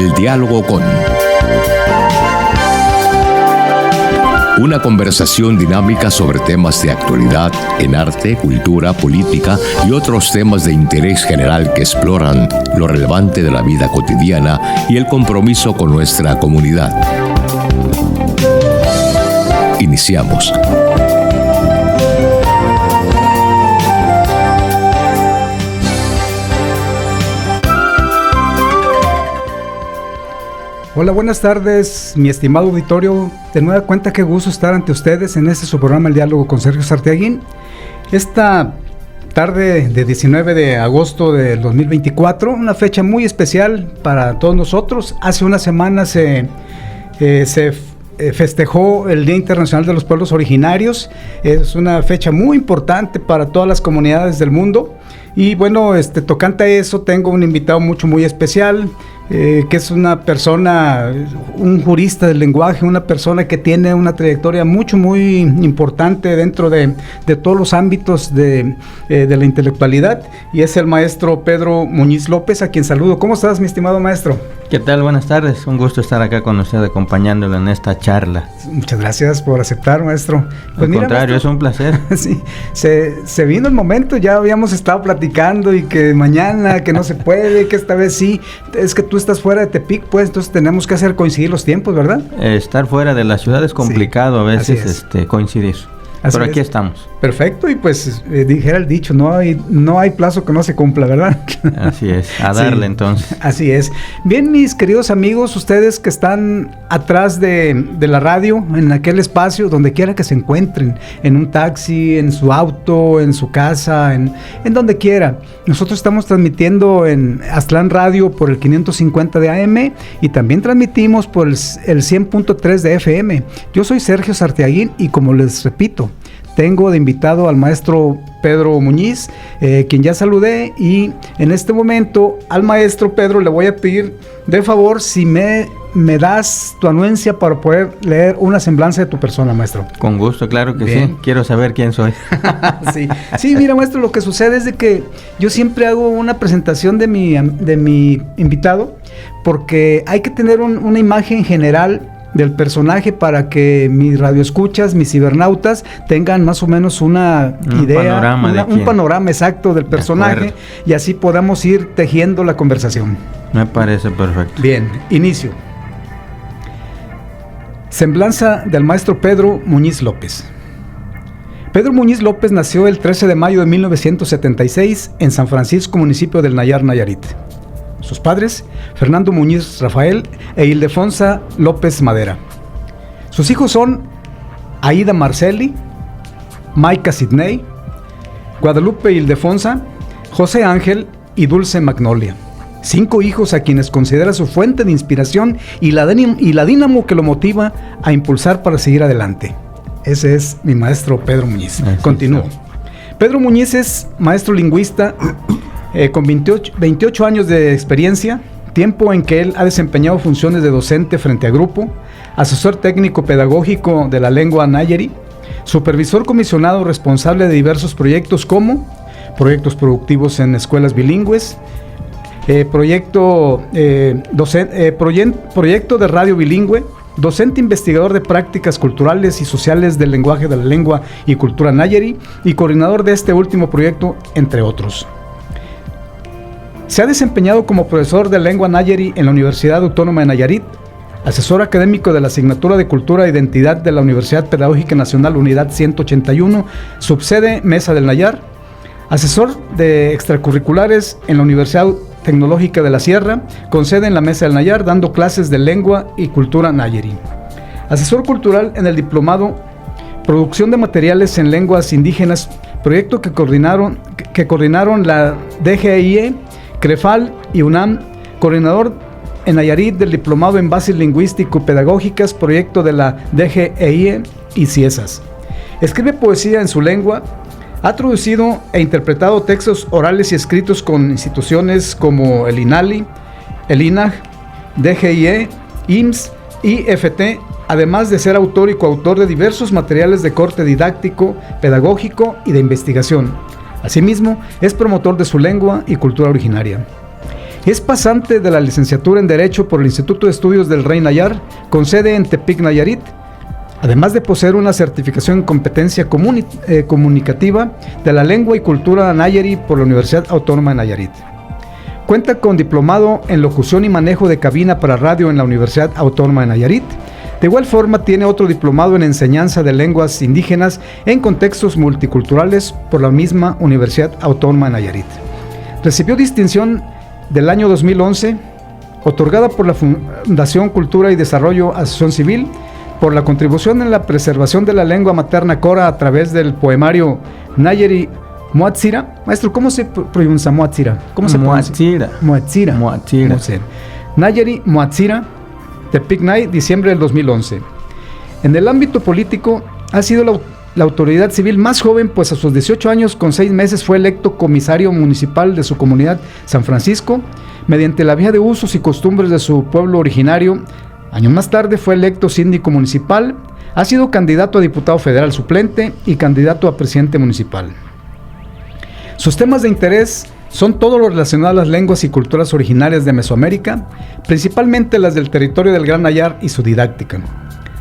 El diálogo con... Una conversación dinámica sobre temas de actualidad en arte, cultura, política y otros temas de interés general que exploran lo relevante de la vida cotidiana y el compromiso con nuestra comunidad. Iniciamos. Hola, buenas tardes, mi estimado auditorio. De nueva cuenta, qué gusto estar ante ustedes en este su programa El Diálogo con Sergio Sarteaguín. Esta tarde de 19 de agosto del 2024, una fecha muy especial para todos nosotros. Hace una semana se festejó el Día Internacional de los Pueblos Originarios. Es una fecha muy importante para todas las comunidades del mundo. Y bueno, tocante a eso, tengo un invitado muy especial, que es una persona, un jurista del lenguaje, una persona que tiene una trayectoria muy importante dentro de todos los ámbitos de la intelectualidad, y es el maestro Pedro Muñiz López, a quien saludo. ¿Cómo estás, mi estimado maestro? ¿Qué tal? Buenas tardes, un gusto estar acá con usted acompañándolo en esta charla. Muchas gracias por aceptar, maestro. Pues al contrario, maestro, es un placer. Sí, se vino el momento, ya habíamos estado platicando y que mañana, que no se puede, que esta vez sí. Es que tú estás fuera de Tepic, pues, entonces tenemos que hacer coincidir los tiempos, ¿verdad? Estar fuera de la ciudad es complicado, sí, a veces coincidir. Pero aquí estamos. Perfecto, y pues dijera el dicho, no hay plazo que no se cumpla, ¿verdad? Así es, a darle, sí, entonces. Así es. Bien, mis queridos amigos, ustedes que están atrás de la radio, en aquel espacio, donde quiera que se encuentren, en un taxi, en su auto, en su casa, en donde quiera. Nosotros estamos transmitiendo en Aztlán Radio por el 550 de AM y también transmitimos por el 100.3 de FM. Yo soy Sergio Sarteaguín y, como les repito, tengo de invitado al maestro Pedro Muñiz, quien ya saludé, y en este momento al maestro Pedro le voy a pedir de favor si me das tu anuencia para poder leer una semblanza de tu persona, maestro. Con gusto, claro que bien. Sí. Quiero saber quién soy. Sí, mira, maestro, lo que sucede es de que yo siempre hago una presentación de mi invitado, porque hay que tener una imagen general del personaje para que mis radioescuchas, mis cibernautas tengan más o menos una idea, un panorama exacto del personaje, y así podamos ir tejiendo la conversación. Me parece perfecto. Bien, inicio. Semblanza del maestro Pedro Muñiz López. Pedro Muñiz López nació el 13 de mayo de 1976 en San Francisco, municipio del Nayar, Nayarit. Sus padres, Fernando Muñiz Rafael e Ildefonsa López Madera. Sus hijos son Aida Marceli, Maika Sidney, Guadalupe Ildefonsa, José Ángel y Dulce Magnolia. 5 hijos a quienes considera su fuente de inspiración y la dínamo que lo motiva a impulsar para seguir adelante. Ese es mi maestro Pedro Muñiz. Continúo. Pedro Muñiz es maestro lingüista, con 28 años de experiencia, tiempo en que él ha desempeñado funciones de docente frente a grupo, asesor técnico pedagógico de la lengua nayari, supervisor comisionado responsable de diversos proyectos como proyectos productivos en escuelas bilingües, proyecto de radio bilingüe, docente investigador de prácticas culturales y sociales del lenguaje de la lengua y cultura nayari y coordinador de este último proyecto, entre otros. Se ha desempeñado como profesor de lengua nayari en la Universidad Autónoma de Nayarit, asesor académico de la Asignatura de Cultura e Identidad de la Universidad Pedagógica Nacional Unidad 181, subsede Mesa del Nayar, asesor de extracurriculares en la Universidad Tecnológica de la Sierra, con sede en la Mesa del Nayar, dando clases de lengua y cultura nayari. Asesor cultural en el diplomado Producción de Materiales en Lenguas Indígenas, proyecto que coordinaron la DGIE, CREFAL y UNAM, coordinador en Nayarit del Diplomado en Bases Lingüístico-Pedagógicas, proyecto de la DGIE y CIESAS. Escribe poesía en su lengua, ha traducido e interpretado textos orales y escritos con instituciones como el INALI, el INAG, DGIE, IMSS, IFT, además de ser autor y coautor de diversos materiales de corte didáctico, pedagógico y de investigación. Asimismo, es promotor de su lengua y cultura originaria. Es pasante de la licenciatura en Derecho por el Instituto de Estudios del Rey Nayar, con sede en Tepic, Nayarit, además de poseer una certificación en competencia comunicativa de la lengua y cultura nayari por la Universidad Autónoma de Nayarit. Cuenta con diplomado en locución y manejo de cabina para radio en la Universidad Autónoma de Nayarit. De igual forma, tiene otro diplomado en enseñanza de lenguas indígenas en contextos multiculturales por la misma Universidad Autónoma de Nayarit. Recibió distinción del año 2011, otorgada por la Fundación Cultura y Desarrollo Asociación Civil, por la contribución en la preservación de la lengua materna cora a través del poemario Nayari Muatzira. Maestro, ¿cómo se pronuncia Muatzira? ¿Cómo se pronuncia? Muatzira. Nayari Muatzira, Tepic Nay, diciembre del 2011. En el ámbito político, ha sido la autoridad civil más joven, pues a sus 18 años con 6 meses fue electo comisario municipal de su comunidad San Francisco, mediante la vía de usos y costumbres de su pueblo originario. Años más tarde fue electo síndico municipal, ha sido candidato a diputado federal suplente y candidato a presidente municipal. Sus temas de interés son todo lo relacionado a las lenguas y culturas originarias de Mesoamérica, principalmente las del territorio del Gran Nayar y su didáctica.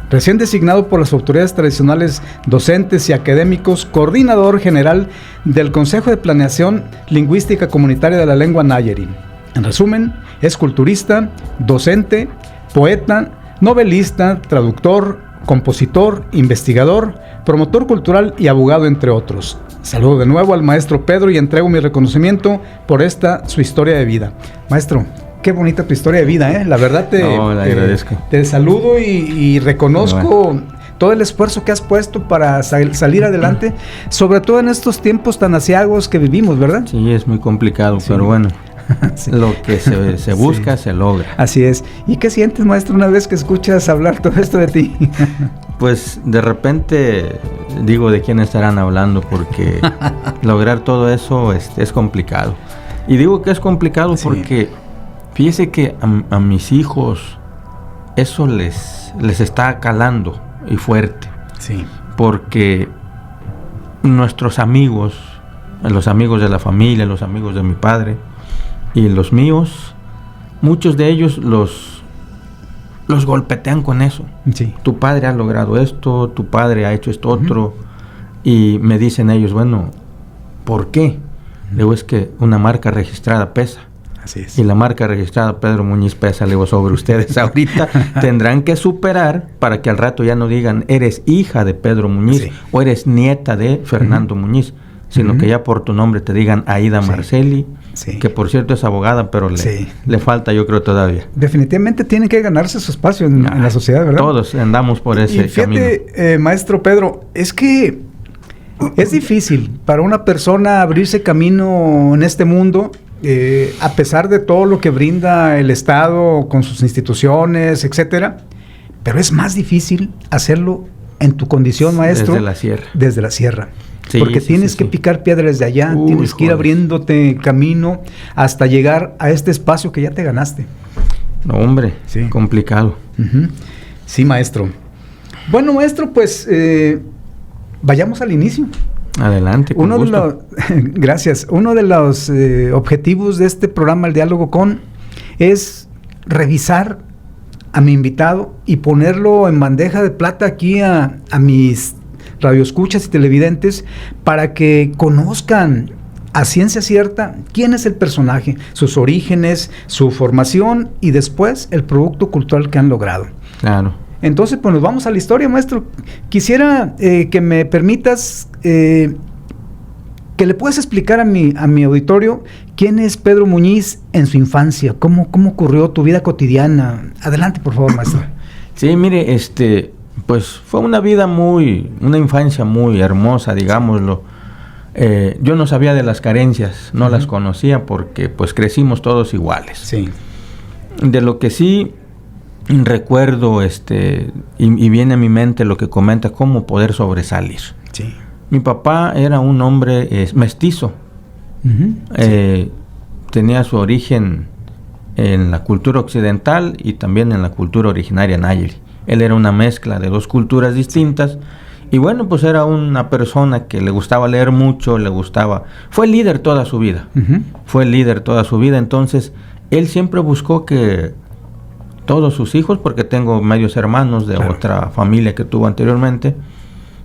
Recién designado por las autoridades tradicionales, docentes y académicos, coordinador general del Consejo de Planeación Lingüística Comunitaria de la Lengua Nayari. En resumen, es culturista, docente, poeta, novelista, traductor, compositor, investigador, promotor cultural y abogado, entre otros. Saludo de nuevo al maestro Pedro y entrego mi reconocimiento por su historia de vida. Maestro, qué bonita tu historia de vida, ¿eh? La verdad la agradezco. Te saludo y reconozco todo el esfuerzo que has puesto para salir adelante, sobre todo en estos tiempos tan aciagos que vivimos, ¿verdad? Sí, es muy complicado, pero bueno. Sí. Lo que se busca, sí, se logra. Así es. ¿Y qué sientes, maestro, una vez que escuchas hablar todo esto de ti? Pues de repente digo de quién estarán hablando, porque lograr todo eso es complicado. Y digo que es complicado, sí, porque fíjese que a mis hijos eso les está calando y fuerte. Sí. Porque nuestros amigos, los amigos de la familia, los amigos de mi padre y los míos, muchos de ellos los golpetean con eso. Sí. Tu padre ha logrado esto, tu padre ha hecho esto otro. Y me dicen ellos, bueno, ¿por qué? Digo, es que una marca registrada pesa. Así es. Y la marca registrada Pedro Muñiz pesa. Le digo, sobre ustedes ahorita tendrán que superar para que al rato ya no digan eres hija de Pedro Muñiz, sí, o eres nieta de Fernando Muñiz, sino que ya por tu nombre te digan Aida, sí, Marceli, sí, que por cierto es abogada, pero le falta, yo creo, todavía. Definitivamente tienen que ganarse su espacio en la sociedad, ¿verdad? Todos andamos por ese camino. Maestro Pedro, es que es difícil para una persona abrirse camino en este mundo, a pesar de todo lo que brinda el Estado con sus instituciones, etcétera, pero es más difícil hacerlo en tu condición, maestro. Desde la sierra. Desde la sierra. Sí, porque tienes que picar piedras de allá, tienes que ir abriéndote camino hasta llegar a este espacio que ya te ganaste. No, hombre, sí, complicado. Sí, maestro. Bueno, maestro, pues vayamos al inicio. Adelante, con gusto. Gracias. Uno de los objetivos de este programa, El Diálogo Con, es revisar a mi invitado y ponerlo en bandeja de plata aquí a mis radioescuchas y televidentes, para que conozcan a ciencia cierta quién es el personaje, sus orígenes, su formación y después el producto cultural que han logrado. Claro. Entonces, pues nos vamos a la historia, maestro. Quisiera que me permitas que le puedas explicar a mi auditorio quién es Pedro Muñiz en su infancia, cómo ocurrió tu vida cotidiana. Adelante, por favor, maestro. Sí, mire, pues fue una infancia muy hermosa, digámoslo. Yo no sabía de las carencias, no las conocía porque pues crecimos todos iguales. Sí. De lo que sí recuerdo, y viene a mi mente lo que comenta, cómo poder sobresalir. Sí. Mi papá era un hombre mestizo. Sí. Tenía su origen en la cultura occidental y también en la cultura originaria nayari. Él era una mezcla de dos culturas distintas. Y bueno, pues era una persona que le gustaba leer mucho, fue líder toda su vida. Fue líder toda su vida. Entonces, él siempre buscó que todos sus hijos, porque tengo medios hermanos de otra familia que tuvo anteriormente,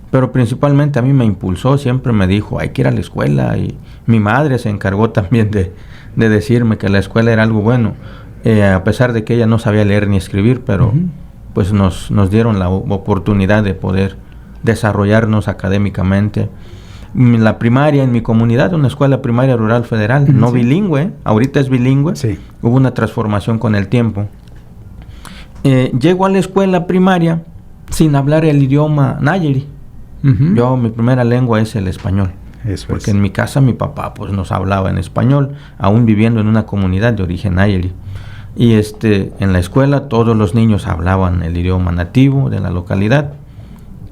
pero principalmente a mí me impulsó, siempre me dijo, hay que ir a la escuela, y mi madre se encargó también de decirme que la escuela era algo bueno, a pesar de que ella no sabía leer ni escribir, pero pues nos dieron la oportunidad de poder desarrollarnos académicamente. La primaria en mi comunidad, una escuela primaria rural federal, no bilingüe, ahorita es bilingüe, hubo una transformación con el tiempo. Llego a la escuela primaria sin hablar el idioma nayeri. Yo, mi primera lengua es el español. Porque en mi casa mi papá pues nos hablaba en español, aún viviendo en una comunidad de origen nayeri. Y en la escuela todos los niños hablaban el idioma nativo de la localidad.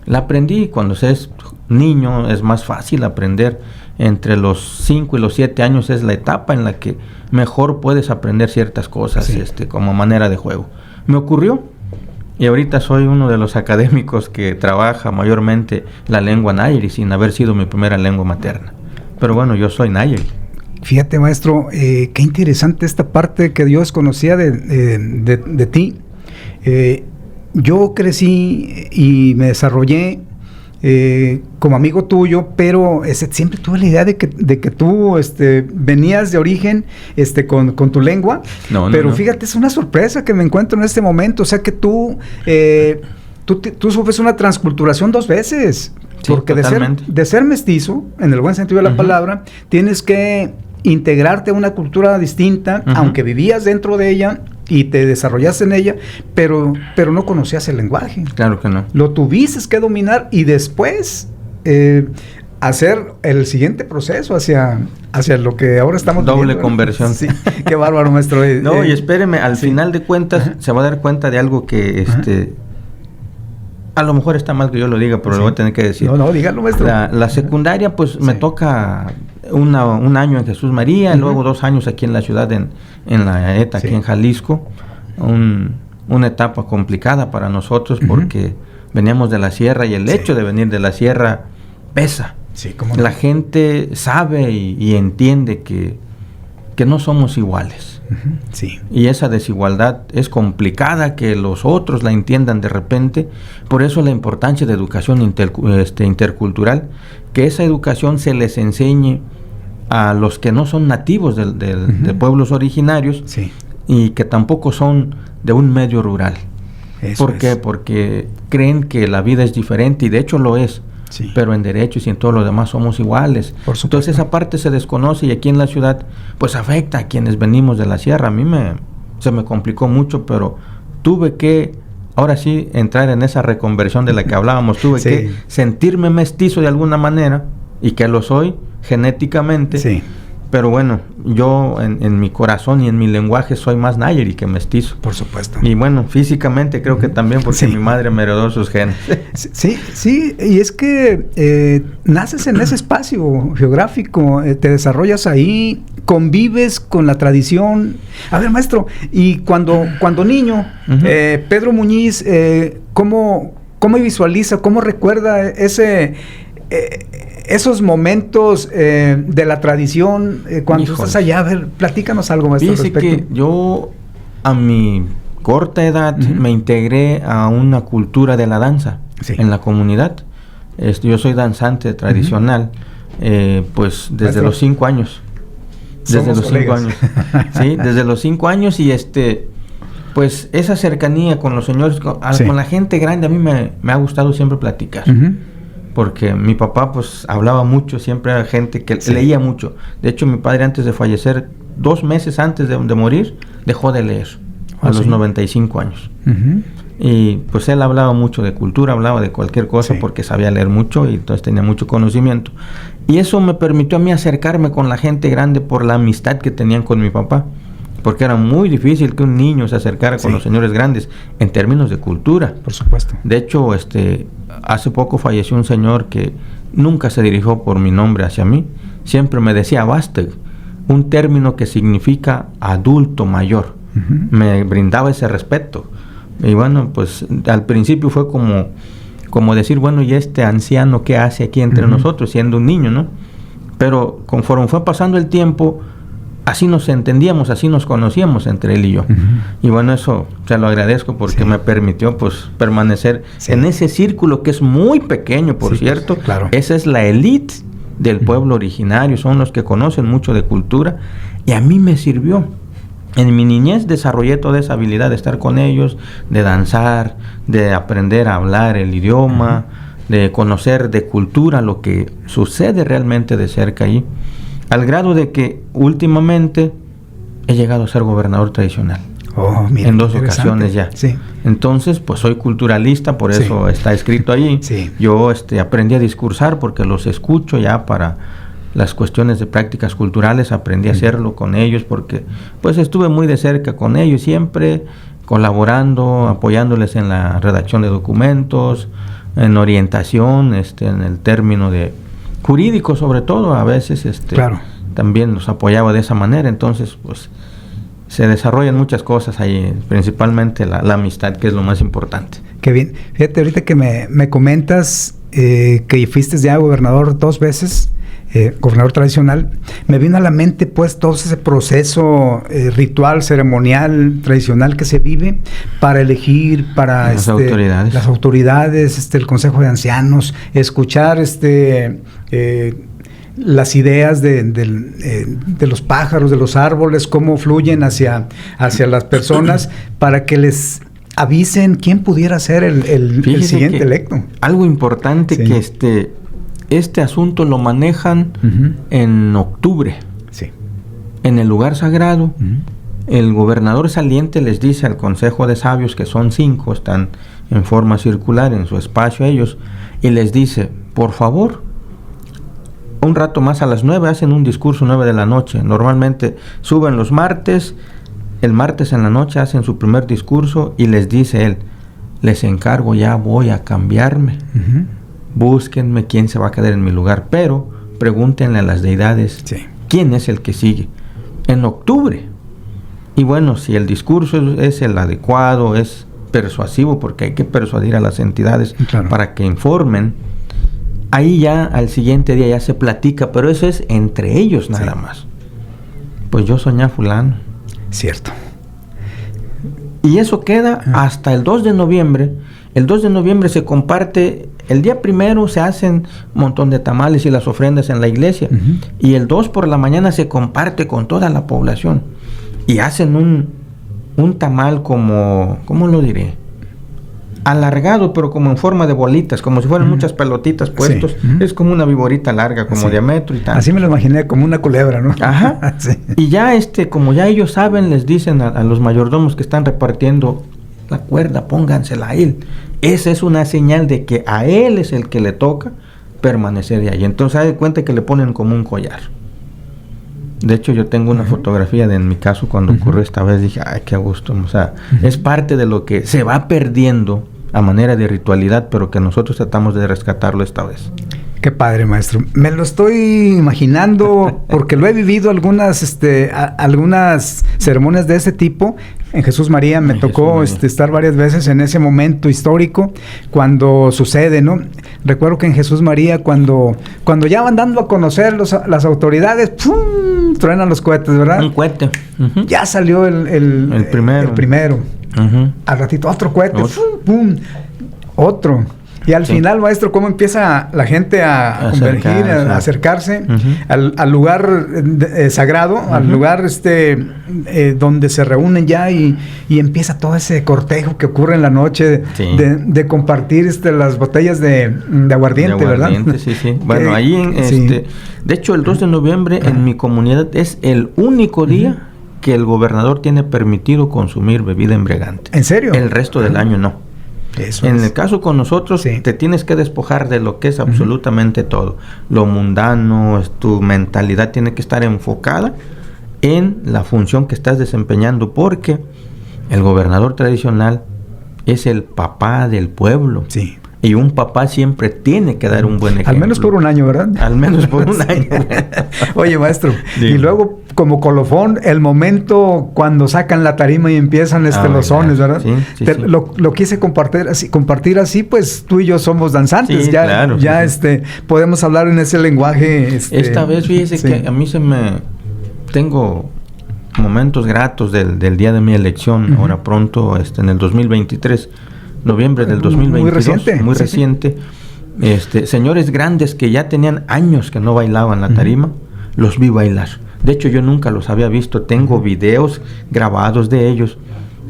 La aprendí. Cuando se es niño es más fácil aprender. Entre los 5 y los 7 años es la etapa en la que mejor puedes aprender ciertas cosas, como manera de juego. Me ocurrió, y ahorita soy uno de los académicos que trabaja mayormente la lengua nayeri sin haber sido mi primera lengua materna. Pero bueno, yo soy nayeri. Fíjate, maestro, qué interesante esta parte que yo desconocía de ti. Yo crecí y me desarrollé como amigo tuyo, pero siempre tuve la idea de que tú venías de origen con tu lengua. Pero fíjate, es una sorpresa que me encuentro en este momento. O sea que tú sufres una transculturación 2 veces. Sí, porque de ser mestizo, en el buen sentido de la palabra, tienes que integrarte a una cultura distinta, aunque vivías dentro de ella y te desarrollaste en ella, pero no conocías el lenguaje. Claro que no. Lo tuviste que dominar y después hacer el siguiente proceso hacia lo que ahora estamos doble viviendo, conversión. Sí, qué bárbaro, maestro. No, y espéreme, al final de cuentas se va a dar cuenta de algo que a lo mejor está mal que yo lo diga, pero lo voy a tener que decir. No, dígalo, maestro. La secundaria, pues me toca un año en Jesús María, luego 2 años aquí en la ciudad, en la ETA, aquí en Jalisco. Una etapa complicada para nosotros porque veníamos de la sierra, y el hecho de venir de la sierra pesa. Sí, ¿cómo no? La gente sabe y entiende que no somos iguales. Sí. Y esa desigualdad es complicada que los otros la entiendan de repente. Por eso la importancia de educación intercultural, que esa educación se les enseñe a los que no son nativos de pueblos originarios, y que tampoco son de un medio rural. ¿Por qué? Porque creen que la vida es diferente, y de hecho lo es. Sí. Pero en derechos y en todo lo demás somos iguales. Entonces esa parte se desconoce, y aquí en la ciudad pues afecta a quienes venimos de la sierra. A mí se me complicó mucho, pero tuve que, ahora sí, entrar en esa reconversión de la que hablábamos. Tuve que sentirme mestizo de alguna manera, y que lo soy genéticamente. Sí. Pero bueno, yo en mi corazón y en mi lenguaje soy más nayeri que mestizo. Por supuesto. Y bueno, físicamente creo que también, porque mi madre me heredó sus genes. Sí, y es que naces en ese espacio geográfico, te desarrollas ahí, convives con la tradición. A ver, maestro, y cuando niño, Pedro Muñiz, ¿cómo visualiza, cómo recuerda esos momentos de la tradición cuando estás allá? A ver, platícanos algo más al respecto. Que yo, a mi corta edad, me integré a una cultura de la danza en la comunidad. Yo soy danzante tradicional, pues desde los 5 años. Desde los 5 años. Sí, desde los 5 años, y pues esa cercanía con los señores, con la gente grande, a mí me ha gustado siempre platicar. Porque mi papá pues hablaba mucho, siempre era gente que leía mucho. De hecho, mi padre, antes de fallecer, 2 meses antes de morir, dejó de leer a los 95 años. Y pues él hablaba mucho de cultura, hablaba de cualquier cosa porque sabía leer mucho, y entonces tenía mucho conocimiento. Y eso me permitió a mí acercarme con la gente grande por la amistad que tenían con mi papá. Porque era muy difícil que un niño se acercara con los señores grandes en términos de cultura. Por supuesto. De hecho, hace poco falleció un señor que nunca se dirigió por mi nombre hacia mí. Siempre me decía Basteg, un término que significa adulto mayor. Me brindaba ese respeto. Y bueno, pues al principio fue como decir, bueno, ¿y este anciano qué hace aquí entre nosotros, siendo un niño, no? Pero conforme fue pasando el tiempo, así nos entendíamos, así nos conocíamos entre él y yo. Y bueno, eso se lo agradezco porque me permitió pues permanecer en ese círculo que es muy pequeño, por cierto. Claro. Esa es la élite del pueblo originario, son los que conocen mucho de cultura, y a mí me sirvió. En mi niñez desarrollé toda esa habilidad de estar con ellos, de danzar, de aprender a hablar el idioma, de conocer de cultura lo que sucede realmente de cerca ahí, al grado de que últimamente he llegado a ser gobernador tradicional. Mira, en 2 ocasiones ya. Sí. Entonces, pues soy culturalista, por eso está escrito allí. Sí. Yo aprendí a discursar porque los escucho ya para las cuestiones de prácticas culturales, aprendí a hacerlo con ellos porque pues estuve muy de cerca con ellos, siempre colaborando, apoyándoles en la redacción de documentos, en orientación, en el término de jurídico sobre todo, a veces claro. También los apoyaba de esa manera. Entonces pues se desarrollan muchas cosas ahí, principalmente la amistad, que es lo más importante. Qué bien. Fíjate, ahorita que me comentas que fuiste ya gobernador 2 veces, gobernador tradicional, me vino a la mente pues todo ese proceso ritual, ceremonial, tradicional que se vive para elegir, para las autoridades, el Consejo de Ancianos, escuchar las ideas de los pájaros, de los árboles, cómo fluyen hacia las personas para que les avisen quién pudiera ser el siguiente electo. Algo importante que este asunto lo manejan en octubre. Sí. En el lugar sagrado, el gobernador saliente les dice al Consejo de Sabios, que son 5, están en forma circular en su espacio ellos, y les dice, por favor, un rato más a las 9 hacen un discurso 9 de la noche. Normalmente suben los martes, el martes en la noche hacen su primer discurso y les dice él, les encargo, ya voy a cambiarme. Búsquenme quién se va a quedar en mi lugar, pero pregúntenle a las deidades quién es el que sigue. En octubre. Y bueno, si el discurso es el adecuado, es persuasivo, porque hay que persuadir a las entidades para que informen, ahí ya al siguiente día ya se platica, pero eso es entre ellos nada más. Pues yo soñé a fulano. Cierto. Y eso queda hasta el 2 de noviembre. El 2 de noviembre se comparte, el día 1 se hacen un montón de tamales y las ofrendas en la iglesia. Y el 2 por la mañana se comparte con toda la población. Y hacen un tamal como, ¿cómo lo diré? Alargado, pero como en forma de bolitas, como si fueran muchas pelotitas puestos. Es como una viborita larga, como diámetro y tal. Así me lo imaginé, como una culebra, ¿no? Ajá. Y ya como ya ellos saben, les dicen a los mayordomos que están repartiendo la cuerda, póngansela a él. Esa es una señal de que a él es el que le toca permanecer de ahí. Entonces, se da cuenta que le ponen como un collar. De hecho, yo tengo una fotografía en mi caso cuando ocurrió esta vez. Dije, ay, qué a gusto. O sea, es parte de lo que se va perdiendo a manera de ritualidad, pero que nosotros tratamos de rescatarlo esta vez. Qué padre, maestro. Me lo estoy imaginando porque lo he vivido algunas ceremonias de ese tipo. En Jesús María me tocó estar varias veces en ese momento histórico cuando sucede, ¿no? Recuerdo que en Jesús María cuando ya van dando a conocer las autoridades, ¡pum!, truenan los cohetes, ¿verdad? Un cohete. Ya salió el primero. Al ratito otro cohete, ¡pum!, otro. Y al final, maestro, ¿cómo empieza la gente a convergir, a acercarse al lugar sagrado, al lugar donde se reúnen ya y empieza todo ese cortejo que ocurre en la noche de compartir las botellas de aguardiente, ¿verdad? Sí. Bueno, ahí de hecho el 2 de noviembre en mi comunidad es el único día que el gobernador tiene permitido consumir bebida embriagante. ¿En serio? El resto del año no. En el caso con nosotros, te tienes que despojar de lo que es absolutamente todo. Lo mundano, tu mentalidad tiene que estar enfocada en la función que estás desempeñando, porque el gobernador tradicional es el papá del pueblo. Sí. Y un papá siempre tiene que dar un buen ejemplo. Al menos por un año, ¿verdad? Al menos por un año. Oye, maestro, y luego como colofón, el momento cuando sacan la tarima y empiezan los sones, ¿verdad? Sí. Lo quise compartir así, pues tú y yo somos danzantes. podemos hablar en ese lenguaje. Esta vez, fíjese que a mí se me tengo momentos gratos del día de mi elección, ahora pronto, en el 2023, noviembre del 2022. Muy reciente. Señores grandes que ya tenían años que no bailaban la tarima, los vi bailar. De hecho, yo nunca los había visto. Tengo videos grabados de ellos.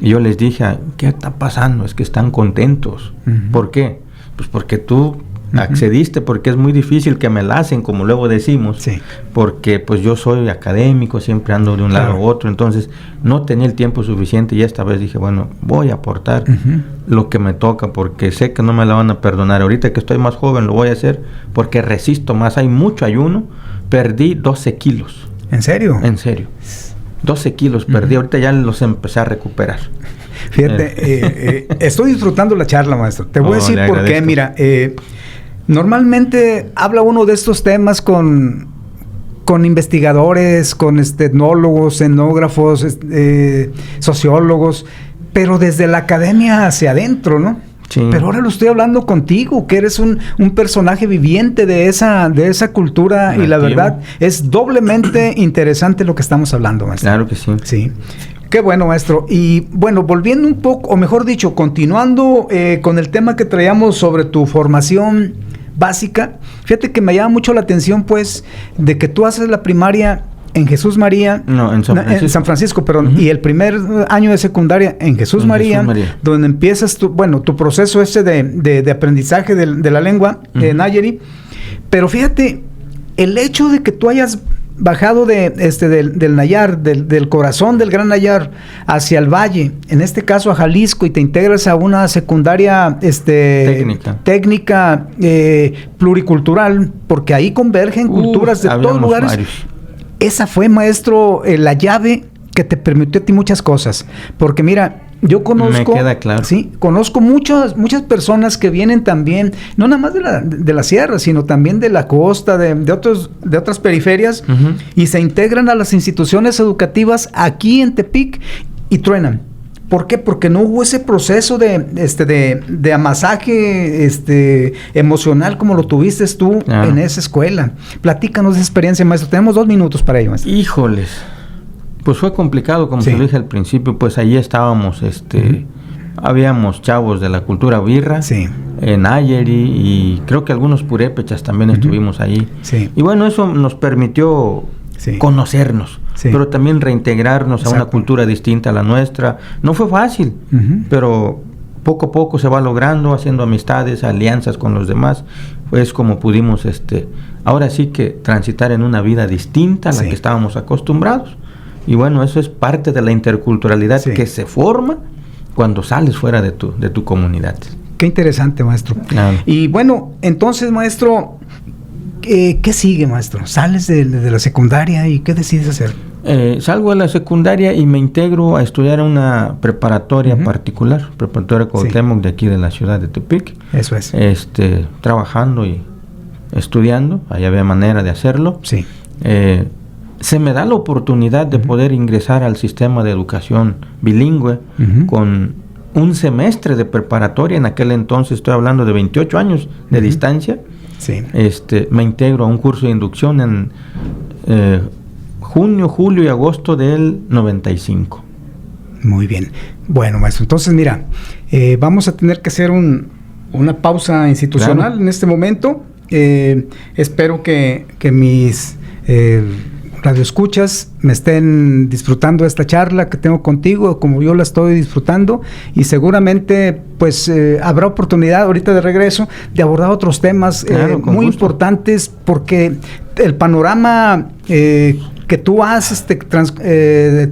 Y yo les dije, ¿qué está pasando? Es que están contentos. ¿Por qué? Pues porque tú accediste, porque es muy difícil que me la hacen, como luego decimos. Sí. Porque pues yo soy académico, siempre ando de un lado a otro. Entonces, no tenía el tiempo suficiente. Y esta vez dije, bueno, voy a aportar lo que me toca, porque sé que no me la van a perdonar. Ahorita que estoy más joven lo voy a hacer, porque resisto más. Hay mucho ayuno. Perdí 12 kilos. ¿En serio? En serio. 12 kilos perdí, ahorita ya los empecé a recuperar. Fíjate, estoy disfrutando la charla, maestro. Te voy a decir por qué. Mira, normalmente habla uno de estos temas con investigadores, con etnólogos, etnógrafos, sociólogos, pero desde la academia hacia adentro, ¿no? Sí. Pero ahora lo estoy hablando contigo, que eres un personaje viviente de esa cultura. Nativo. Y la verdad es doblemente interesante lo que estamos hablando, maestro. Claro que sí. Sí. Qué bueno, maestro. Y bueno, volviendo un poco, o mejor dicho, continuando con el tema que traíamos sobre tu formación básica, fíjate que me llama mucho la atención, pues, de que tú haces la primaria en Jesús María. No, en San Francisco, perdón. Y el primer año de secundaria en Jesús María, donde empiezas tu proceso de aprendizaje de la lengua Nayeri. Pero fíjate, el hecho de que tú hayas bajado del Nayar, del corazón del Gran Nayar, hacia el valle, en este caso a Jalisco, y te integras a una secundaria técnica pluricultural, porque ahí convergen culturas de todos lugares. Varios. Esa fue, maestro, la llave que te permitió a ti muchas cosas. Porque mira, yo conozco... Me queda claro. Sí, conozco muchas personas que vienen también, no nada más de la sierra, sino también de la costa, de otras periferias, y se integran a las instituciones educativas aquí en Tepic y truenan. ¿Por qué? Porque no hubo ese proceso de amasaje emocional como lo tuviste tú en esa escuela. Platícanos de esa experiencia, maestro. Tenemos 2 minutos para ello, maestro. Híjoles. Pues fue complicado, como te lo dije al principio. Pues allí estábamos, habíamos chavos de la cultura birra, en Nayeri, y creo que algunos purépechas también estuvimos allí. Sí. Y bueno, eso nos permitió conocernos. Sí. Pero también reintegrarnos a una cultura distinta a la nuestra. No fue fácil, pero poco a poco se va logrando, haciendo amistades, alianzas con los demás. Pues como pudimos, ahora sí que transitar en una vida distinta a la que estábamos acostumbrados. Y bueno, eso es parte de la interculturalidad que se forma cuando sales fuera de tu comunidad. Qué interesante, maestro. Claro. Y bueno, entonces, maestro, ¿qué sigue, maestro? ¿Sales de la secundaria y qué decides hacer? Salgo de la secundaria y me integro a estudiar en una preparatoria particular, preparatoria Cuauhtémoc de aquí de la ciudad de Tepic. Eso es. Trabajando y estudiando, ahí había manera de hacerlo. Sí. Se me da la oportunidad de poder ingresar al sistema de educación bilingüe con un semestre de preparatoria. En aquel entonces estoy hablando de 28 años de distancia. Sí. Me integro a un curso de inducción en junio, julio y agosto del 95. Muy bien. Bueno, maestro, entonces mira, vamos a tener que hacer una pausa institucional en este momento. Espero que mis radioescuchas me estén disfrutando de esta charla que tengo contigo, como yo la estoy disfrutando, y seguramente pues habrá oportunidad ahorita de regreso de abordar otros temas muy importantes, porque el panorama que tú has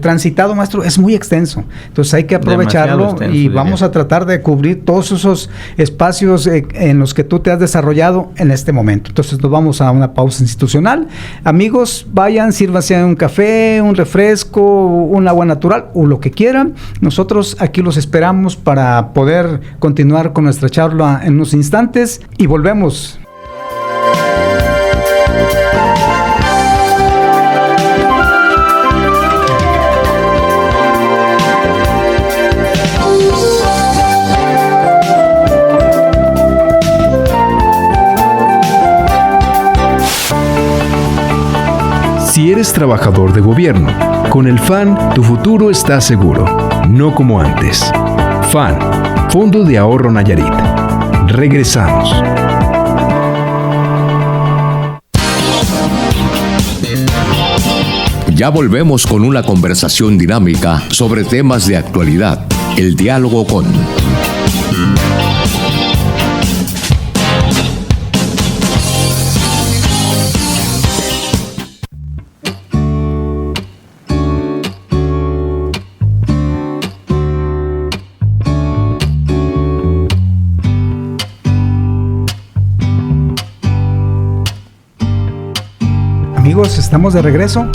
transitado, maestro, es muy extenso. Entonces hay que aprovecharlo extenso, y vamos a tratar de cubrir todos esos espacios en los que tú te has desarrollado en este momento. Entonces nos vamos a una pausa institucional. Amigos, vayan, sírvanse un café, un refresco, un agua natural o lo que quieran. Nosotros aquí los esperamos para poder continuar con nuestra charla en unos instantes y volvemos. Si eres eres trabajador de gobierno. Con el FAN, tu futuro está seguro, no como antes. FAN, Fondo de Ahorro Nayarit. Regresamos. Ya volvemos con una conversación dinámica sobre temas de actualidad. El diálogo con... Amigos, estamos de regreso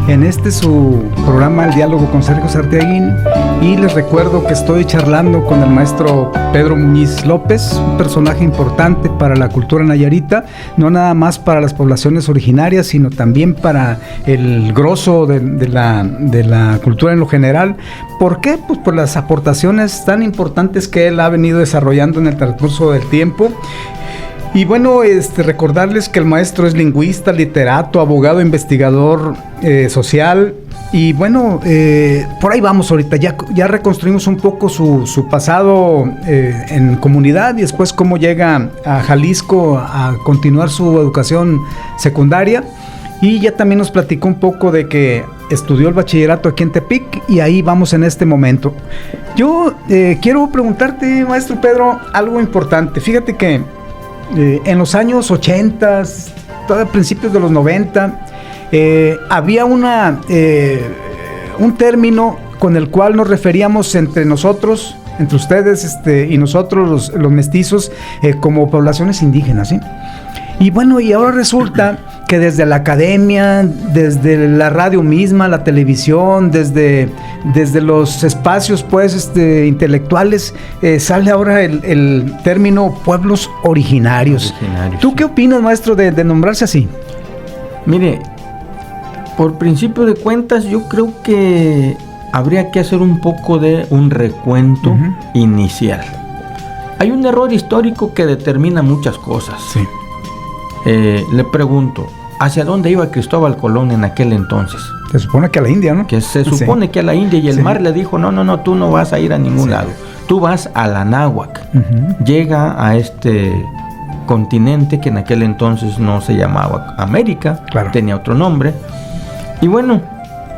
en su programa El Diálogo con Sergio Sarteaguín, y les recuerdo que estoy charlando con el maestro Pedro Muñiz López, un personaje importante para la cultura nayarita, no nada más para las poblaciones originarias, sino también para el grosso de la cultura en lo general. ¿Por qué? Pues por las aportaciones tan importantes que él ha venido desarrollando en el transcurso del tiempo. Y bueno, recordarles que el maestro es lingüista, literato, abogado, investigador social. Y bueno, por ahí vamos ahorita. Ya reconstruimos un poco su pasado en comunidad, y después cómo llega a Jalisco a continuar su educación secundaria. Y ya también nos platicó un poco de que estudió el bachillerato aquí en Tepic, y ahí vamos en este momento. Yo quiero preguntarte, maestro Pedro, algo importante. Fíjate que en los años 80, todavía principios de los 90, había un término con el cual nos referíamos entre nosotros, entre ustedes y nosotros los mestizos, como poblaciones indígenas, ¿sí? Y bueno, y ahora resulta que desde la academia, desde la radio misma, la televisión, desde los espacios pues intelectuales, sale ahora el término pueblos originarios. ¿Tú sí. qué opinas, maestro, de nombrarse así? Mire, por principio de cuentas, yo creo que habría que hacer un poco de un recuento inicial. Hay un error histórico que determina muchas cosas. Sí. Le pregunto, ¿hacia dónde iba Cristóbal Colón en aquel entonces? Se supone que a la India, ¿no? Que se supone que a la India, y el mar le dijo, no, tú no vas a ir a ningún lado. Tú vas a la náhuac. Llega a este continente que en aquel entonces no se llamaba América, claro, tenía otro nombre. Y bueno,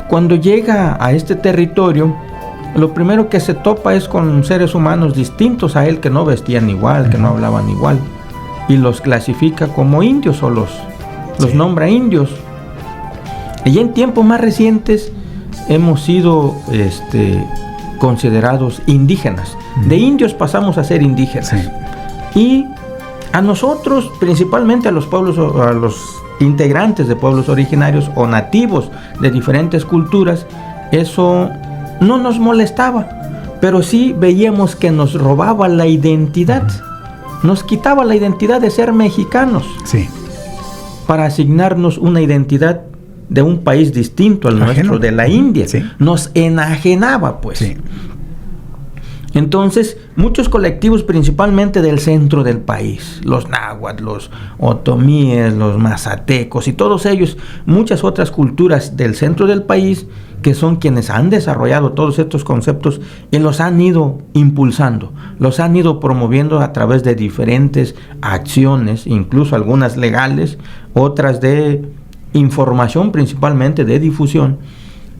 cuando llega a este territorio, lo primero que se topa es con seres humanos distintos a él, que no vestían igual, que no hablaban igual, y los clasifica como indios, o los nombra indios. Y en tiempos más recientes hemos sido considerados indígenas. De indios pasamos a ser indígenas. Sí. Y a nosotros, principalmente a los pueblos, a los integrantes de pueblos originarios o nativos de diferentes culturas, eso no nos molestaba, pero sí veíamos que nos robaba la identidad. Nos quitaba la identidad de ser mexicanos, sí, para asignarnos una identidad de un país distinto al nuestro, de la India. Sí. Nos enajenaba, pues. Sí. Entonces, muchos colectivos, principalmente del centro del país, los náhuatl, los otomíes, los mazatecos y todos ellos, muchas otras culturas del centro del país, que son quienes han desarrollado todos estos conceptos y los han ido impulsando, los han ido promoviendo a través de diferentes acciones, incluso algunas legales, otras de información, principalmente de difusión,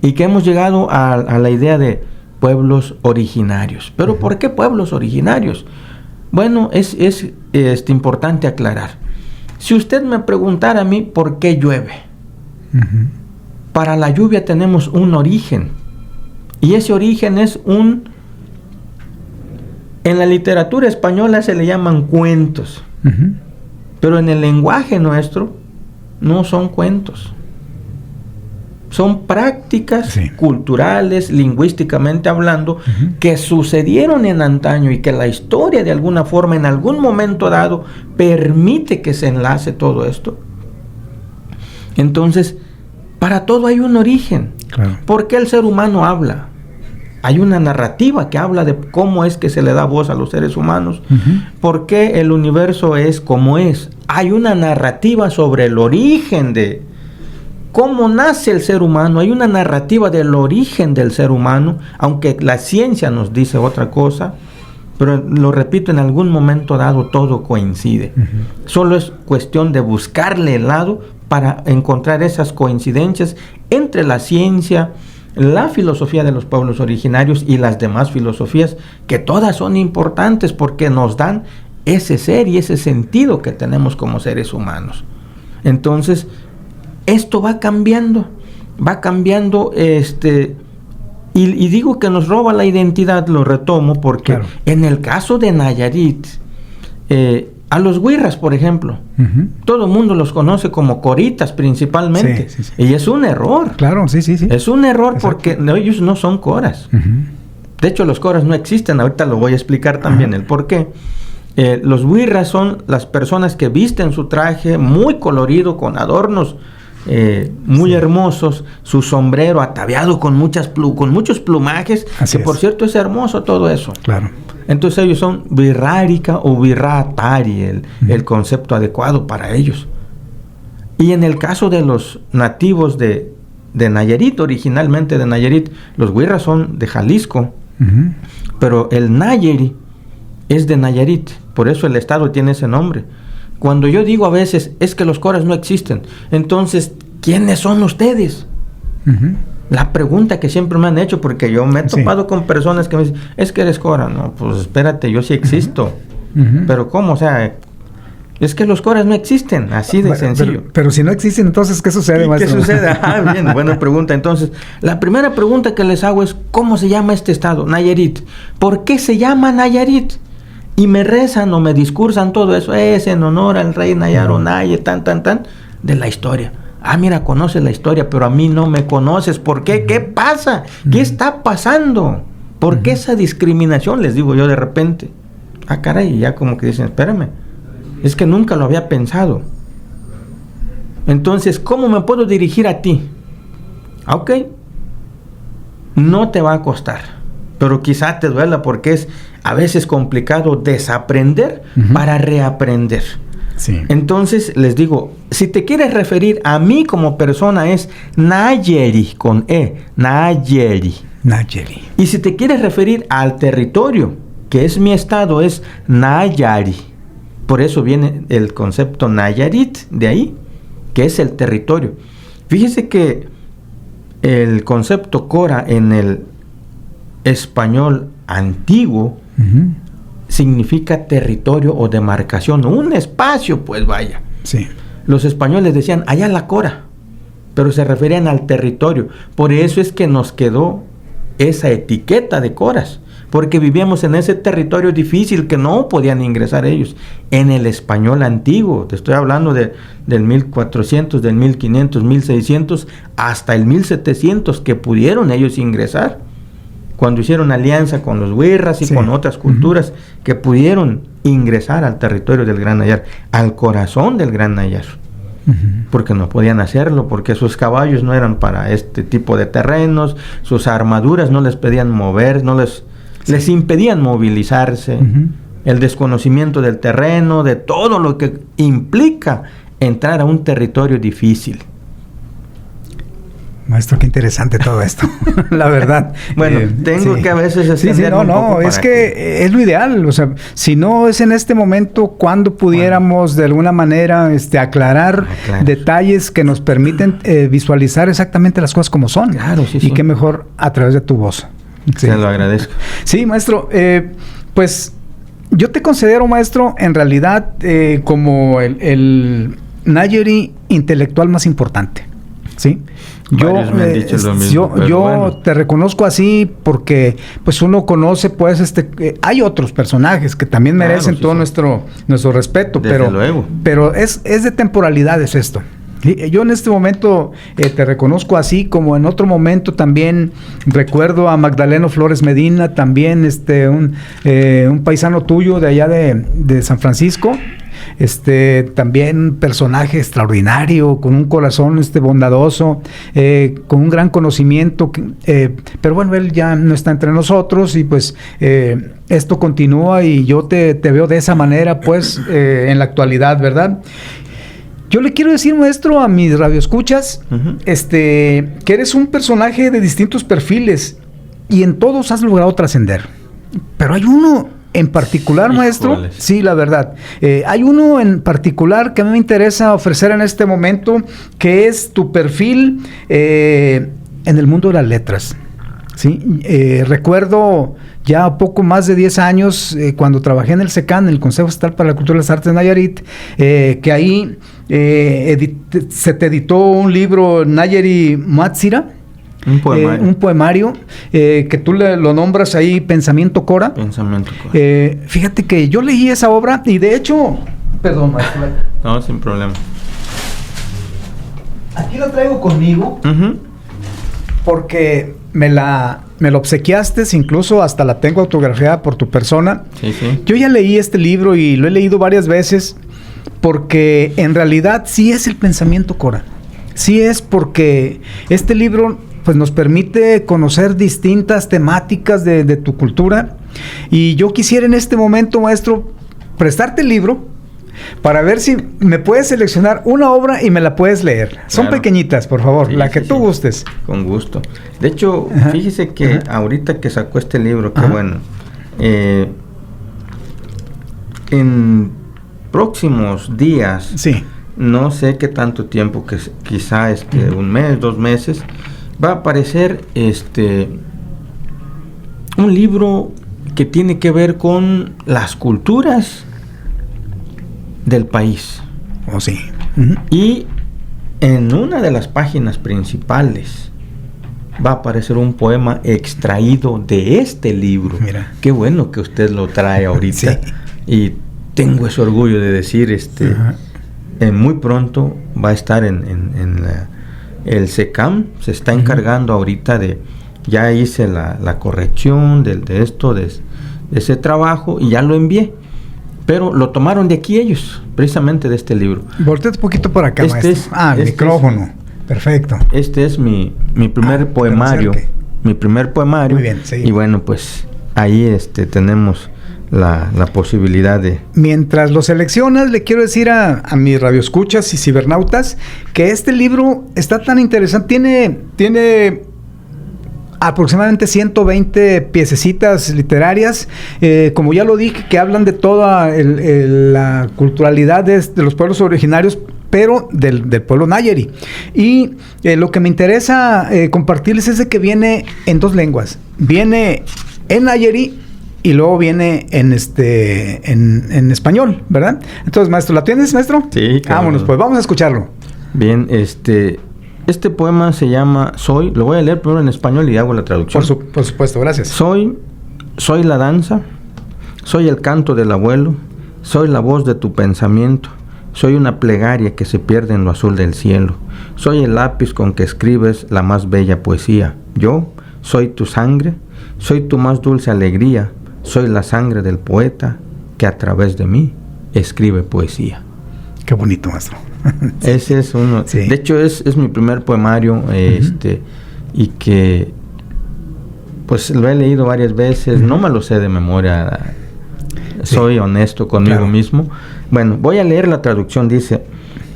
y que hemos llegado a la idea de pueblos originarios. ¿Pero por qué pueblos originarios? Bueno, es importante aclarar. Si usted me preguntara a mí por qué llueve, para la lluvia tenemos un origen, y ese origen es en la literatura española se le llaman cuentos, pero en el lenguaje nuestro no son cuentos. Son prácticas culturales, lingüísticamente hablando, que sucedieron en antaño y que la historia de alguna forma, en algún momento dado, permite que se enlace todo esto. Entonces, para todo hay un origen. Claro. ¿Por qué el ser humano habla? Hay una narrativa que habla de cómo es que se le da voz a los seres humanos. ¿Por qué el universo es como es? Hay una narrativa sobre el origen de cómo nace el ser humano, hay una narrativa del origen del ser humano, aunque la ciencia nos dice otra cosa, pero lo repito, en algún momento dado todo coincide. Solo es cuestión de buscarle el lado para encontrar esas coincidencias entre la ciencia, la filosofía de los pueblos originarios y las demás filosofías, que todas son importantes porque nos dan ese ser y ese sentido que tenemos como seres humanos. Entonces, esto va cambiando, y digo que nos roba la identidad, lo retomo, porque claro, en el caso de Nayarit, a los huirras, por ejemplo, todo el mundo los conoce como coritas principalmente, sí. Y es un error. Claro, sí. Es un error. Exacto. Porque ellos no son coras. De hecho, los coras no existen, ahorita lo voy a explicar también el por qué. Los huirras son las personas que visten su traje muy colorido, con adornos muy hermosos, su sombrero ataviado con muchos plumajes, así que por cierto es hermoso todo eso. Claro. Entonces ellos son virrárica o virratari, el concepto adecuado para ellos. Y en el caso de los nativos de Nayarit, originalmente de Nayarit, los huirras son de Jalisco, pero el Nayeri es de Nayarit, por eso el estado tiene ese nombre. Cuando yo digo a veces, es que los coras no existen, entonces, ¿quiénes son ustedes? La pregunta que siempre me han hecho, porque yo me he topado con personas que me dicen, es que eres cora. No, pues espérate, yo sí existo. Pero ¿cómo? O sea, es que los coras no existen, así de sencillo. Pero si no existen, entonces, ¿qué sucede, maestro? ¿Qué sucede? Bien, buena pregunta. Entonces, la primera pregunta que les hago es, ¿cómo se llama este estado? Nayarit. ¿Por qué se llama Nayarit? Y me rezan o me discursan todo eso, es en honor al rey Nayaro Naye, de la historia. Ah, mira, conoces la historia, pero a mí no me conoces. ¿Por qué? ¿Qué pasa? ¿Qué está pasando? ¿Por qué esa discriminación? Les digo yo de repente. Ah, caray, ya como que dicen, espérame, es que nunca lo había pensado. Entonces, ¿cómo me puedo dirigir a ti? Ok, no te va a costar, pero quizá te duela porque es a veces complicado desaprender para reaprender. Sí. Entonces les digo, si te quieres referir a mí como persona es Nayeri con Nayeri. Y si te quieres referir al territorio, que es mi estado, es Nayari. Por eso viene el concepto Nayarit de ahí, que es el territorio. Fíjese que el concepto cora en el español antiguo significa territorio o demarcación, un espacio, pues vaya. Sí. Los españoles decían, allá la cora, pero se referían al territorio. Por eso es que nos quedó esa etiqueta de coras, porque vivíamos en ese territorio difícil que no podían ingresar ellos. En el español antiguo, te estoy hablando del 1400, del 1500, 1600, hasta el 1700, que pudieron ellos ingresar. Cuando hicieron alianza con los huirras y con otras culturas que pudieron ingresar al territorio del Gran Nayar, al corazón del Gran Nayar, porque no podían hacerlo, porque sus caballos no eran para este tipo de terrenos, sus armaduras no les pedían mover, les impedían movilizarse, el desconocimiento del terreno, de todo lo que implica entrar a un territorio difícil. Maestro, qué interesante todo esto, la verdad. Bueno, tengo que a veces extender un poco es que es lo ideal, o sea, si no es en este momento, ¿cuándo pudiéramos de alguna manera aclarar detalles que nos permiten visualizar exactamente las cosas como son? Claro, y qué mejor a través de tu voz. Se lo agradezco. Sí, maestro, pues yo te considero, maestro, en realidad el Nayeri intelectual más importante, ¿sí? Yo te reconozco así porque pues uno conoce pues hay otros personajes que también merecen todo nuestro respeto, pero es de temporalidades esto. Yo en este momento te reconozco así, como en otro momento también recuerdo a Magdaleno Flores Medina, también un paisano tuyo de allá de San Francisco. También un personaje extraordinario, con un corazón bondadoso, con un gran conocimiento, pero bueno, él ya no está entre nosotros y pues esto continúa y yo te veo de esa manera pues en la actualidad, ¿verdad? Yo le quiero decir, maestro, a mis radioescuchas, que eres un personaje de distintos perfiles y en todos has logrado trascender. Pero hay uno en particular, maestro, sí, la verdad. Hay uno en particular que a mí me interesa ofrecer en este momento, que es tu perfil en el mundo de las letras. Sí, recuerdo ya poco más de 10 años cuando trabajé en el SECAN, el Consejo Estatal para la Cultura y las Artes de Nayarit, que ahí se te editó un libro, Nayari Matsira, un poemario que tú lo nombras ahí, Pensamiento Cora. Pensamiento Cora. Fíjate que yo leí esa obra y de hecho, perdón, maestro. No, sin problema. Aquí la traigo conmigo porque me la obsequiaste, incluso hasta la tengo autografiada por tu persona. Sí, sí. Yo ya leí este libro y lo he leído varias veces porque en realidad sí es el pensamiento Cora. Sí es porque este libro pues nos permite conocer distintas temáticas de tu cultura y yo quisiera en este momento, maestro, prestarte el libro para ver si me puedes seleccionar una obra y me la puedes leer. Claro. Son pequeñitas, por favor, sí, la que tú gustes. Con gusto. De hecho, fíjese que ahorita que sacó este libro, qué bueno. En próximos días, sí, no sé qué tanto tiempo, que quizá un mes, 2 meses, va a aparecer un libro que tiene que ver con las culturas del país. Oh, sí. Y en una de las páginas principales va a aparecer un poema extraído de este libro. Mira. Qué bueno que usted lo trae ahorita. Sí. Y tengo ese orgullo de decir, muy pronto va a estar el SECAM, se está encargando ahorita ya hice la corrección de ese trabajo y ya lo envié. Pero lo tomaron de aquí ellos, precisamente de este libro. Volteate un poquito por acá, maestro. El micrófono. Perfecto. Este es mi primer poemario. Mi primer poemario. Muy bien, sí. Y bueno, pues ahí tenemos la posibilidad de... Mientras lo seleccionas, le quiero decir a mis radioescuchas y cibernautas que este libro está tan interesante. Tiene aproximadamente 120 piececitas literarias, como ya lo dije, que hablan de toda la culturalidad de los pueblos originarios, pero del pueblo Nayari. Y lo que me interesa compartirles es de que viene en 2 lenguas. Viene en Nayari y luego viene en español, ¿verdad? Entonces, maestro, ¿la tienes, maestro? Sí, claro. Vámonos, pues vamos a escucharlo. Bien, este poema se llama Soy, lo voy a leer primero en español y hago la traducción. Por supuesto, gracias. Soy la danza, soy el canto del abuelo, soy la voz de tu pensamiento, soy una plegaria que se pierde en lo azul del cielo, soy el lápiz con que escribes la más bella poesía. Yo soy tu sangre, soy tu más dulce alegría, soy la sangre del poeta que a través de mí escribe poesía. Qué bonito, maestro. Sí. Ese es uno. Sí. De hecho, es mi primer poemario, y que pues lo he leído varias veces. No me lo sé de memoria. Soy honesto conmigo mismo. Bueno, voy a leer la traducción. Dice: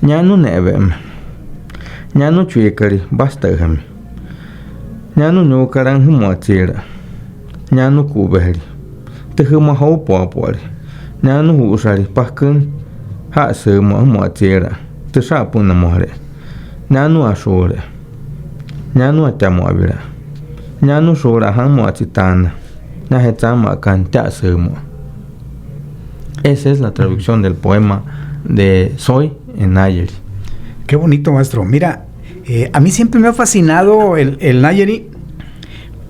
Ñanu nevem, ñanu chuikari, bastagami, ñanu ñukaran humochira, ñanu kubehri, tehumahau poapori, ñanu usari pakun, ha semo mochira. Tesapuna more, Nanu asure, Nanu atamoavira, Nanu sura hamoachitana, Nahetama canta semo. Esa es la traducción del poema de Soy en Nayari. Qué bonito, maestro. Mira, a mí siempre me ha fascinado el Nayari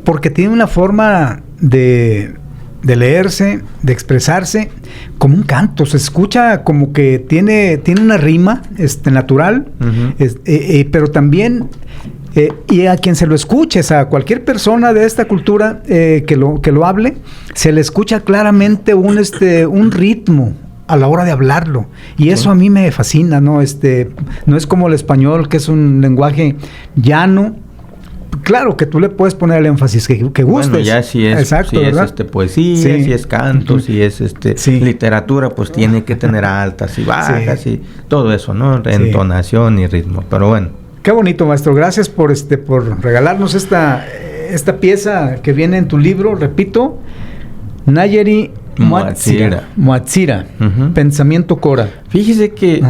porque tiene una forma de leerse, de expresarse como un canto. Se escucha como que tiene una rima natural, pero también y a quien se lo escuches, a cualquier persona de esta cultura que lo hable, se le escucha claramente un ritmo a la hora de hablarlo, y eso a mí me fascina, ¿no? No es como el español, que es un lenguaje llano, claro que tú le puedes poner el énfasis que gustes. Bueno, ya si es, exacto, si es poesía, sí. si es canto, si es sí. literatura, pues tiene que tener altas y bajas y todo eso, ¿no? Entonación y ritmo. Pero bueno. Qué bonito, maestro. Gracias por regalarnos esta pieza que viene en tu libro, repito, Nayeri Moatzira, Pensamiento Cora. Fíjese que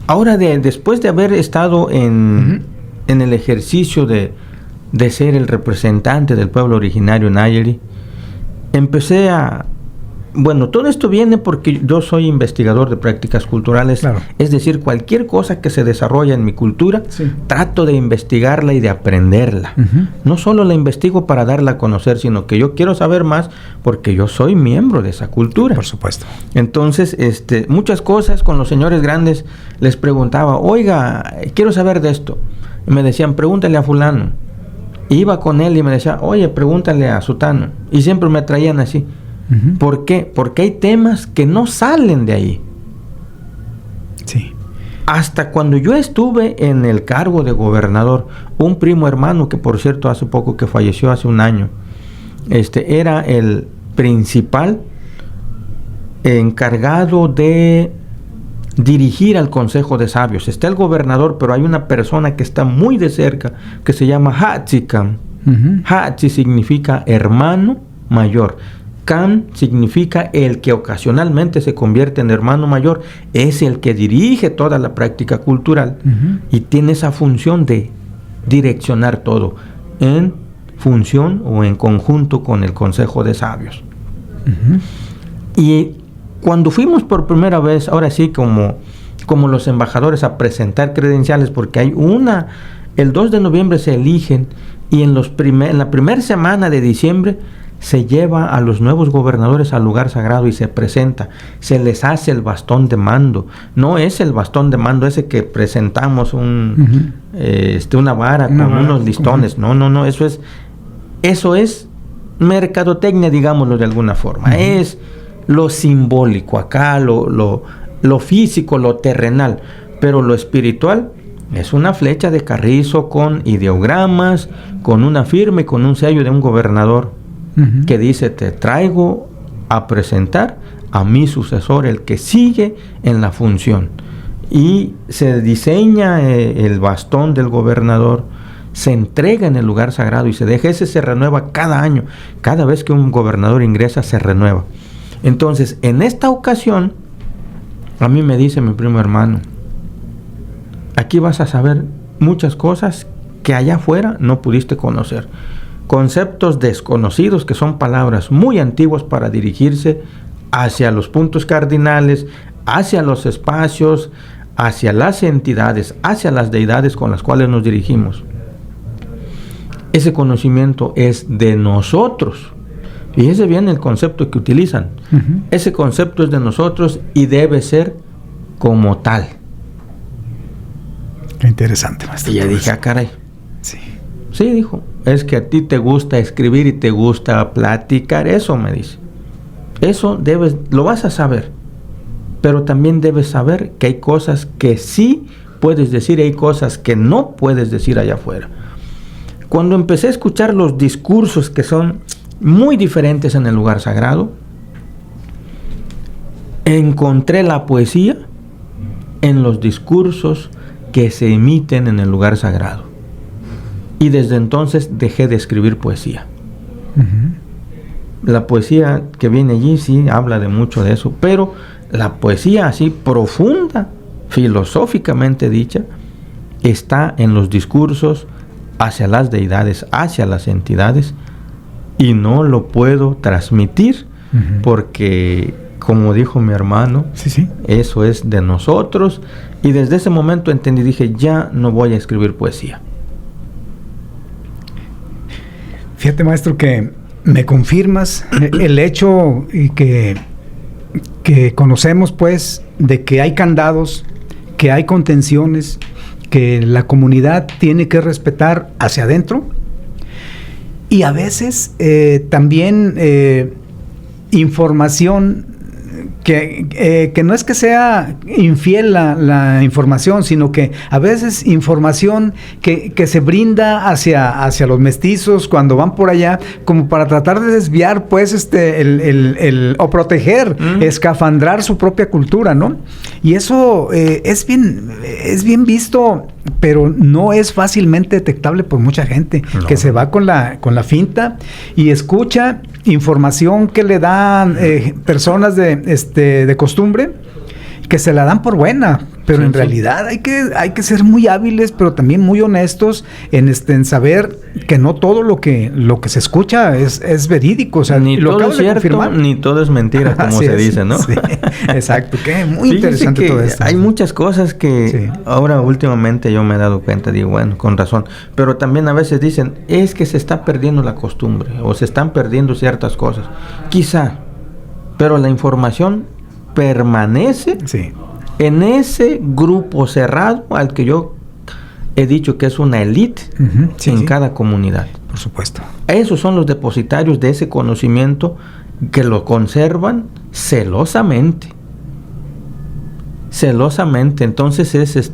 ahora después de haber estado en el ejercicio de ser el representante del pueblo originario Nayeri, empecé a... Bueno, todo esto viene porque yo soy investigador de prácticas culturales, claro. Es decir, cualquier cosa que se desarrolla en mi cultura, trato de investigarla y de aprenderla. No solo la investigo para darla a conocer, sino que yo quiero saber más porque yo soy miembro de esa cultura. Por supuesto. Entonces, muchas cosas con los señores grandes les preguntaba, oiga, quiero saber de esto. Y me decían, pregúntale a fulano. Iba con él y me decía, oye, pregúntale a sutano. Y siempre me traían así. ¿Por qué? Porque hay temas que no salen de ahí. Sí. Hasta cuando yo estuve en el cargo de gobernador, un primo hermano, que por cierto hace poco que falleció, hace un año, era el principal encargado de dirigir al Consejo de Sabios. Está el gobernador, pero hay una persona que está muy de cerca, que se llama Hatzikam. Hatzi significa hermano mayor. Kam significa el que ocasionalmente se convierte en hermano mayor, es el que dirige toda la práctica cultural y tiene esa función de direccionar todo en función o en conjunto con el Consejo de Sabios. Y cuando fuimos por primera vez, ahora sí como los embajadores a presentar credenciales, porque hay el 2 de noviembre se eligen y en la primera semana de diciembre se lleva a los nuevos gobernadores al lugar sagrado y se presenta, se les hace el bastón de mando. No es el bastón de mando ese que presentamos una vara con unos listones. No, eso es mercadotecnia, digámoslo de alguna forma. Es lo simbólico acá, lo físico, lo terrenal, pero lo espiritual es una flecha de carrizo con ideogramas, con una firma y con un sello de un gobernador que dice, te traigo a presentar a mi sucesor, el que sigue en la función. Y se diseña el bastón del gobernador, se entrega en el lugar sagrado y se deja. Ese se renueva cada año. Cada vez que un gobernador ingresa, se renueva. Entonces, en esta ocasión, a mí me dice mi primo hermano, aquí vas a saber muchas cosas que allá afuera no pudiste conocer. Conceptos desconocidos, que son palabras muy antiguas para dirigirse hacia los puntos cardinales, hacia los espacios, hacia las entidades, hacia las deidades con las cuales nos dirigimos. Ese conocimiento es de nosotros. Fíjese bien el concepto que utilizan. Ese concepto es de nosotros y debe ser como tal. Qué interesante, maestro. Y ya dije, caray. Sí. Sí, dijo, es que a ti te gusta escribir y te gusta platicar, eso me dice. Eso lo vas a saber, pero también debes saber que hay cosas que sí puedes decir y hay cosas que no puedes decir allá afuera. Cuando empecé a escuchar los discursos que son muy diferentes en el lugar sagrado, encontré la poesía en los discursos que se emiten en el lugar sagrado. Y desde entonces dejé de escribir poesía. La poesía que viene allí sí habla de mucho de eso, pero la poesía así profunda, filosóficamente dicha, está en los discursos hacia las deidades, hacia las entidades, y no lo puedo transmitir porque, como dijo mi hermano, eso es de nosotros. Y desde ese momento entendí, dije, ya no voy a escribir poesía. Fíjate, maestro, que me confirmas el hecho y que conocemos, pues, de que hay candados, que hay contenciones, que la comunidad tiene que respetar hacia adentro, y a veces también información que no es que sea infiel la información, sino que a veces información que se brinda hacia los mestizos cuando van por allá, como para tratar de desviar, pues, o proteger, escafandrar su propia cultura, ¿no? Y eso es bien visto, pero no es fácilmente detectable por mucha gente, no, que se va con la finta y escucha información que le dan personas de costumbre, que se la dan por buena, pero sí, en realidad hay que ser muy hábiles, pero también muy honestos en saber que no todo lo que se escucha es verídico. O sea, ni todo es cierto, ni todo es mentira, como se dice, ¿no? Sí, exacto, que muy interesante todo esto. Hay muchas cosas que ahora últimamente yo me he dado cuenta, digo, bueno, con razón, pero también a veces dicen, es que se está perdiendo la costumbre, o se están perdiendo ciertas cosas. Quizá, pero la información permanece en ese grupo cerrado al que yo he dicho que es una élite cada comunidad. Por supuesto. Esos son los depositarios de ese conocimiento que lo conservan celosamente. Entonces es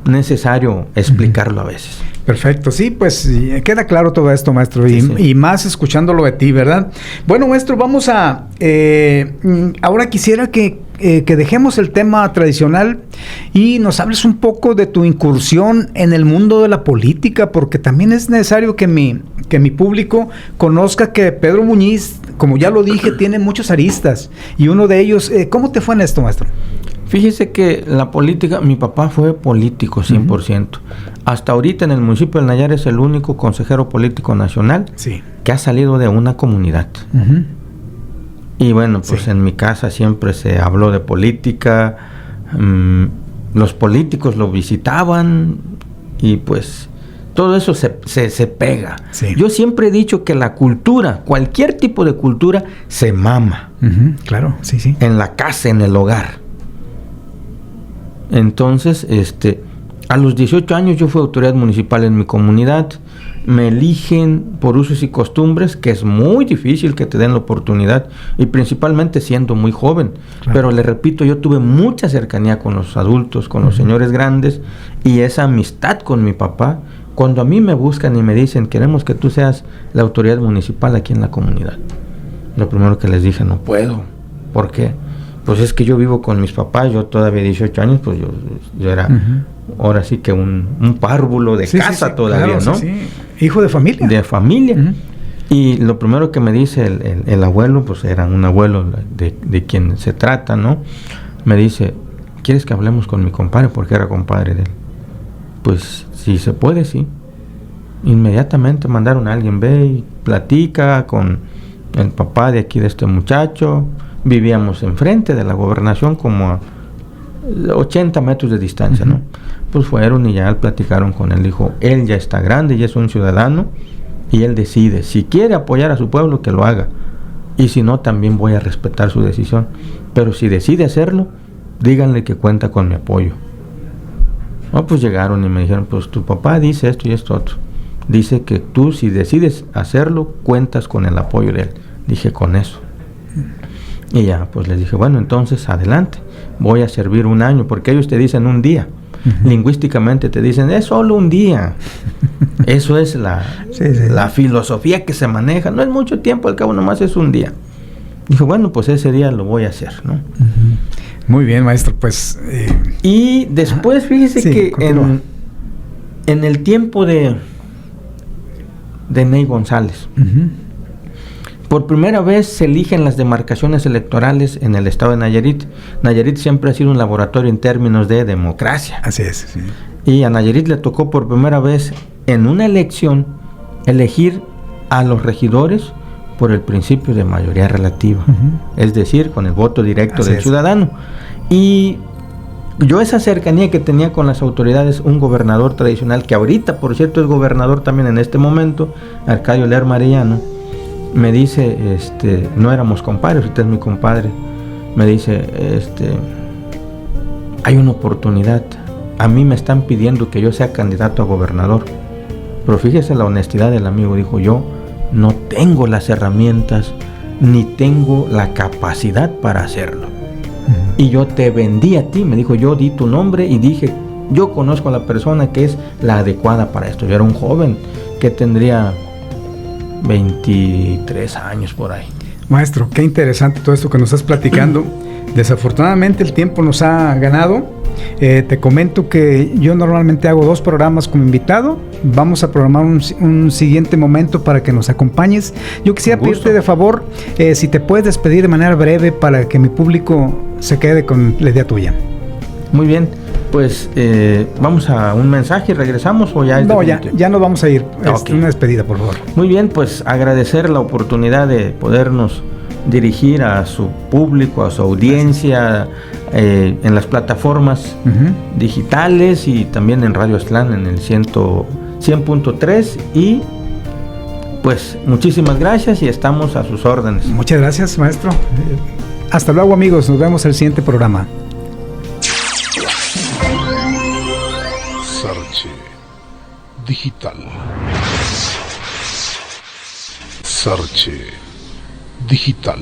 necesario explicarlo a veces. Perfecto, sí, pues queda claro todo esto, maestro, y más escuchándolo de ti, ¿verdad? Bueno, maestro, vamos a... ahora quisiera que dejemos el tema tradicional y nos hables un poco de tu incursión en el mundo de la política, porque también es necesario que mi público conozca que Pedro Muñiz, como ya lo dije, tiene muchos aristas, y uno de ellos... ¿cómo te fue en esto, maestro? Fíjese que la política, mi papá fue político 100%. Hasta ahorita en el municipio del Nayar es el único consejero político nacional que ha salido de una comunidad. Y bueno, pues en mi casa siempre se habló de política, los políticos lo visitaban y pues todo eso se pega. Yo siempre he dicho que la cultura, cualquier tipo de cultura, se mama. Claro, sí. En la casa, en el hogar. Entonces, a los 18 años yo fui autoridad municipal en mi comunidad. Me eligen por usos y costumbres, que es muy difícil que te den la oportunidad, y principalmente siendo muy joven. Claro. Pero le repito, yo tuve mucha cercanía con los adultos, con los señores grandes, y esa amistad con mi papá. Cuando a mí me buscan y me dicen, queremos que tú seas la autoridad municipal aquí en la comunidad, lo primero que les dije, no puedo. ¿Por qué? Pues es que yo vivo con mis papás, yo todavía 18 años, pues yo era ahora sí que un párvulo de casa todavía, claro, ¿no? Hijo de familia. De familia. Y lo primero que me dice el abuelo, pues era un abuelo de quien se trata, ¿no? Me dice, ¿quieres que hablemos con mi compadre? Porque era compadre de él. Pues si se puede, sí. Inmediatamente mandaron a alguien, ve y platica con el papá de aquí de este muchacho. Vivíamos enfrente de la gobernación, como a 80 metros de distancia, ¿no? Pues fueron y ya platicaron con él. Dijo, él ya está grande, ya es un ciudadano, y él decide. Si quiere apoyar a su pueblo, que lo haga. Y si no, también voy a respetar su decisión. Pero si decide hacerlo, díganle que cuenta con mi apoyo. No, pues llegaron y me dijeron, pues tu papá dice esto y esto otro. Dice que tú, si decides hacerlo, cuentas con el apoyo de él. Dije, con eso. Y ya, pues les dije, bueno, entonces adelante, voy a servir un año, porque ellos te dicen un día. Lingüísticamente te dicen, es solo un día. Eso es la filosofía que se maneja. No es mucho tiempo, al cabo nomás es un día. Dije, bueno, pues ese día lo voy a hacer, ¿no? Muy bien, maestro, pues... Y después, fíjese que en el tiempo de Ney González, por primera vez se eligen las demarcaciones electorales en el estado de Nayarit. Nayarit siempre ha sido un laboratorio en términos de democracia. Así es, sí. Y a Nayarit le tocó por primera vez en una elección elegir a los regidores por el principio de mayoría relativa. Es decir, con el voto directo del ciudadano. Y yo esa cercanía que tenía con las autoridades, un gobernador tradicional, que ahorita, por cierto, es gobernador también en este momento, Arcadio Lerma Arellano, me dice, no éramos compadres, usted es mi compadre, me dice, hay una oportunidad, a mí me están pidiendo que yo sea candidato a gobernador, pero fíjese la honestidad del amigo, dijo, yo no tengo las herramientas, ni tengo la capacidad para hacerlo. y yo te vendí a ti. Me dijo, yo di tu nombre y dije, yo conozco a la persona que es la adecuada para esto. Yo era un joven que tendría 23 años por ahí. Maestro, qué interesante todo esto que nos estás platicando. Desafortunadamente el tiempo nos ha ganado. Te comento que yo normalmente hago 2 programas como invitado. Vamos a programar un siguiente momento para que nos acompañes. Yo quisiera pedirte de favor, si te puedes despedir de manera breve para que mi público se quede con la idea tuya. Muy bien, pues vamos a un mensaje y regresamos, o ya es No, ya nos vamos a ir. Okay. Una despedida, por favor. Muy bien, pues agradecer la oportunidad de podernos dirigir a su público, a su audiencia, en las plataformas digitales y también en Radio Aztlán en el 100.3, y pues muchísimas gracias y estamos a sus órdenes. Muchas gracias, maestro. Hasta luego, amigos, nos vemos en el siguiente programa. Sarche Digital. Sarche Digital.